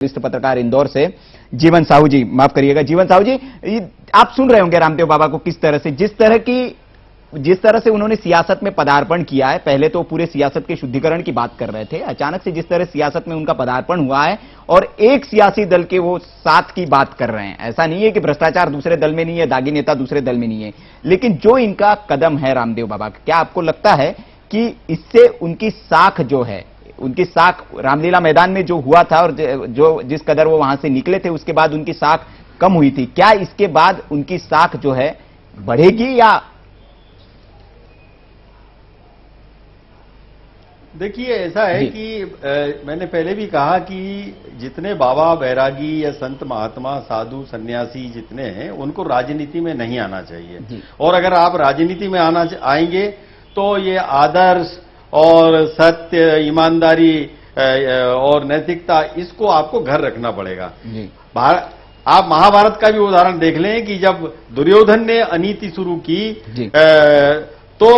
वरिष्ठ पत्रकार इंदौर से जीवन साहू जी, माफ करिएगा जीवन साहू जी, आप सुन रहे होंगे रामदेव बाबा को किस तरह से, जिस तरह से उन्होंने सियासत में पदार्पण किया है। पहले तो पूरे सियासत के शुद्धिकरण की बात कर रहे थे, अचानक से जिस तरह सियासत में उनका पदार्पण हुआ है और एक सियासी दल के वो साथ की बात कर रहे हैं। ऐसा नहीं है कि भ्रष्टाचार दूसरे दल में नहीं है, दागी नेता दूसरे दल में नहीं है, लेकिन जो इनका कदम है रामदेव बाबा, क्या आपको लगता है कि इससे उनकी साख जो है, उनकी साख रामलीला मैदान में जो हुआ था और जो जिस कदर वो वहां से निकले थे उसके बाद उनकी साख कम हुई थी, क्या इसके बाद उनकी साख जो है बढ़ेगी? या देखिए ऐसा है कि मैंने पहले भी कहा कि जितने बाबा बैरागी या संत महात्मा साधु सन्यासी जितने हैं उनको राजनीति में नहीं आना चाहिए, और अगर आप राजनीति में आएंगे तो ये आदर्श और सत्य, ईमानदारी और नैतिकता, इसको आपको घर रखना पड़ेगा। आप महाभारत का भी उदाहरण देख लें कि जब दुर्योधन ने अनीति शुरू की तो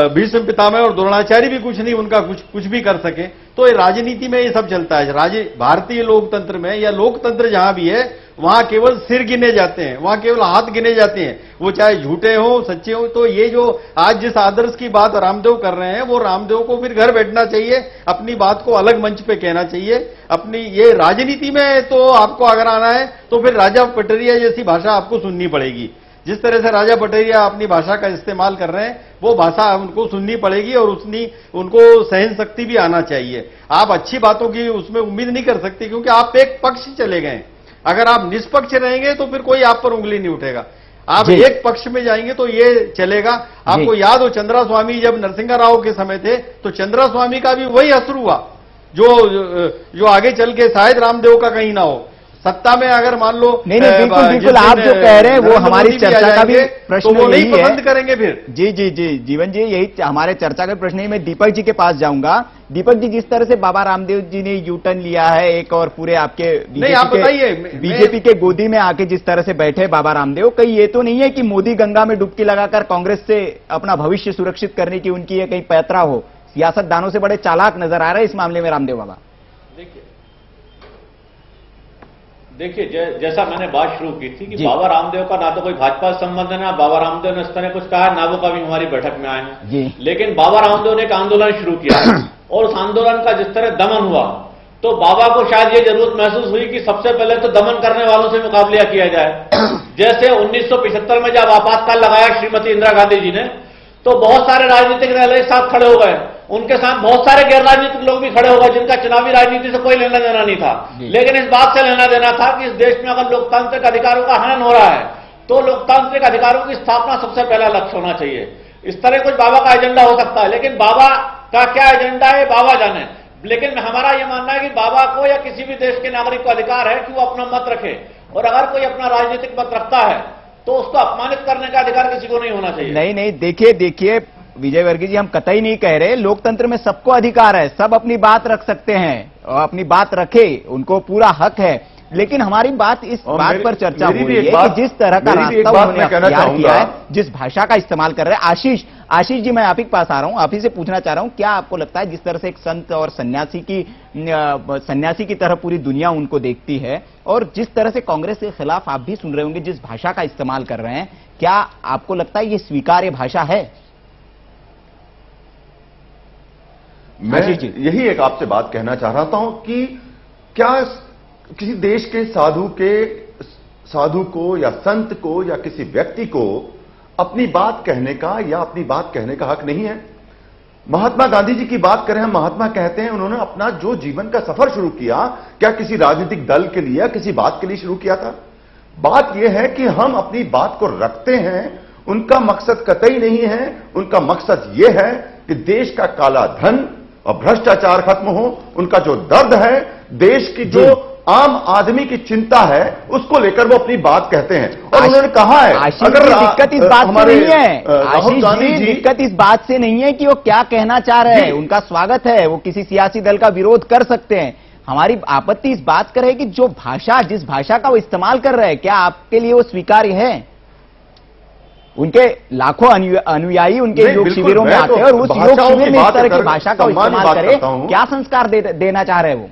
भीष्म पितामह और द्रोणाचार्य भी कुछ नहीं, उनका कुछ भी कर सके। तो राजनीति में ये सब चलता है। भारतीय लोकतंत्र में या लोकतंत्र जहां भी है वहां केवल सिर गिने जाते हैं, वहां केवल हाथ गिने जाते हैं, वो चाहे झूठे हो सच्चे हो। तो ये जो आज जिस आदर्श की बात रामदेव कर रहे हैं, वो रामदेव को फिर घर बैठना चाहिए, अपनी बात को अलग मंच पे कहना चाहिए। अपनी ये राजनीति में तो आपको अगर आना है तो फिर राजा पटरिया जैसी भाषा आपको सुननी पड़ेगी। जिस तरह से राजा पटरिया अपनी भाषा का इस्तेमाल कर रहे हैं वो भाषा उनको सुननी पड़ेगी, और उनको सहन शक्ति भी आना चाहिए। आप अच्छी बातों की उसमें उम्मीद नहीं कर सकते, क्योंकि आप एक पक्ष चले गए। अगर आप निष्पक्ष रहेंगे तो फिर कोई आप पर उंगली नहीं उठेगा। आप एक पक्ष में जाएंगे तो ये चलेगा। आपको याद हो चंद्रा स्वामी जब नरसिंह राव के समय थे तो चंद्रा स्वामी का भी वही असर हुआ जो आगे चल के शायद रामदेव का कहीं ना हो। सत्ता में अगर मान लो नहीं बिल्कुल आप जो कह रहे हैं वो हमारी चर्चा का भी प्रश्न तो वो यही नहीं पसंद करेंगे फिर। जी जीवन जी, यही हमारे चर्चा का प्रश्न है। मैं दीपक जी के पास जाऊंगा। दीपक जी, जिस तरह से बाबा रामदेव जी ने यू टर्न लिया है एक, और पूरे आपके बीजेपी के गोदी में आके जिस तरह से बैठे बाबा रामदेव, कहीं ये तो नहीं है कि मोदी गंगा में डुबकी लगाकर कांग्रेस से अपना भविष्य सुरक्षित करने की उनकी ये कहीं पैतरा हो? सियासतदानों से बड़े चालाक नजर आ रहे हैं इस मामले में रामदेव बाबा। देखिए जैसा मैंने बात शुरू की थी कि बाबा रामदेव का ना तो कोई भाजपा से संबंध है, ना बाबा रामदेव ने इस तरह कुछ कहा, ना वो कभी हमारी बैठक में आए हैं। लेकिन बाबा रामदेव ने एक आंदोलन शुरू किया और उस आंदोलन का जिस तरह दमन हुआ तो बाबा को शायद ये जरूरत महसूस हुई कि सबसे पहले तो दमन करने वालों से मुकाबला किया जाए। जैसे 1975 में जब आपातकाल लगाया श्रीमती इंदिरा गांधी जी ने, तो बहुत सारे राजनीतिक दल एक साथ खड़े हो गए, उनके साथ बहुत सारे गैर राजनीतिक लोग भी खड़े हो गए जिनका चुनावी राजनीति से कोई लेना देना नहीं था, लेकिन इस बात से लेना देना था कि इस देश में अगर लोकतांत्रिक अधिकारों का हनन हो रहा है तो लोकतांत्रिक अधिकारों की स्थापना सबसे पहला लक्ष्य होना चाहिए। इस तरह कुछ बाबा का एजेंडा हो सकता है, लेकिन बाबा का क्या एजेंडा है बाबा जाने। लेकिन हमारा यह मानना है कि बाबा को या किसी भी देश के नागरिक को अधिकार है कि वो अपना मत रखे, और अगर कोई अपना राजनीतिक मत रखता है तो उसको अपमानित करने का अधिकार किसी को नहीं होना चाहिए। नहीं देखिए विजय वर्गीय जी, हम कतई नहीं कह रहे, लोकतंत्र में सबको अधिकार है, सब अपनी बात रख सकते हैं और अपनी बात रखे, उनको पूरा हक है। लेकिन हमारी बात इस बात पर चर्चा हो रही है कि जिस तरह का रास्ता उन्होंने अख्तियार किया है, जिस भाषा का इस्तेमाल कर रहे हैं। आशीष जी, मैं आप ही के पास आ रहा हूं, आप ही से पूछना चाह रहा हूं, क्या आपको लगता है जिस तरह से एक संत और सन्यासी की तरह पूरी दुनिया उनको देखती है, और जिस तरह से कांग्रेस के खिलाफ आप भी सुन रहे होंगे जिस भाषा का इस्तेमाल कर रहे हैं, क्या आपको लगता है ये स्वीकार्य भाषा है? मैं यही एक आपसे बात कहना चाह रहा हूं कि क्या किसी देश के साधु को या संत को या किसी व्यक्ति को अपनी बात कहने का या अपनी बात कहने का हक नहीं है? महात्मा गांधी जी की बात करें, हम महात्मा कहते हैं उन्होंने अपना जो जीवन का सफर शुरू किया, क्या किसी राजनीतिक दल के लिए या किसी बात के लिए शुरू किया था? बात यह है कि हम अपनी बात को रखते हैं, उनका मकसद कतई नहीं है। उनका मकसद यह है कि देश का काला धन और भ्रष्टाचार खत्म हो। उनका जो दर्द है, देश की जो आम आदमी की चिंता है, उसको लेकर वो अपनी बात कहते हैं। और उन्होंने कहा है अगर दिक्कत इस बात से नहीं है, आशीष जी, दिक्कत इस बात से नहीं है कि वो क्या कहना चाह रहे हैं, उनका स्वागत है, वो किसी सियासी दल का विरोध कर सकते हैं। हमारी आपत्ति इस बात कर है कि जो भाषा, जिस भाषा का वो इस्तेमाल कर रहे हैं, क्या आपके लिए वो स्वीकार्य है? उनके लाखों अनुयायी उनके योग शिविरों में आते हैं और उस योग शिविर में इस तरह की भाषा का इस्तेमाल करें, क्या संस्कार देना चाह रहे हैं वो?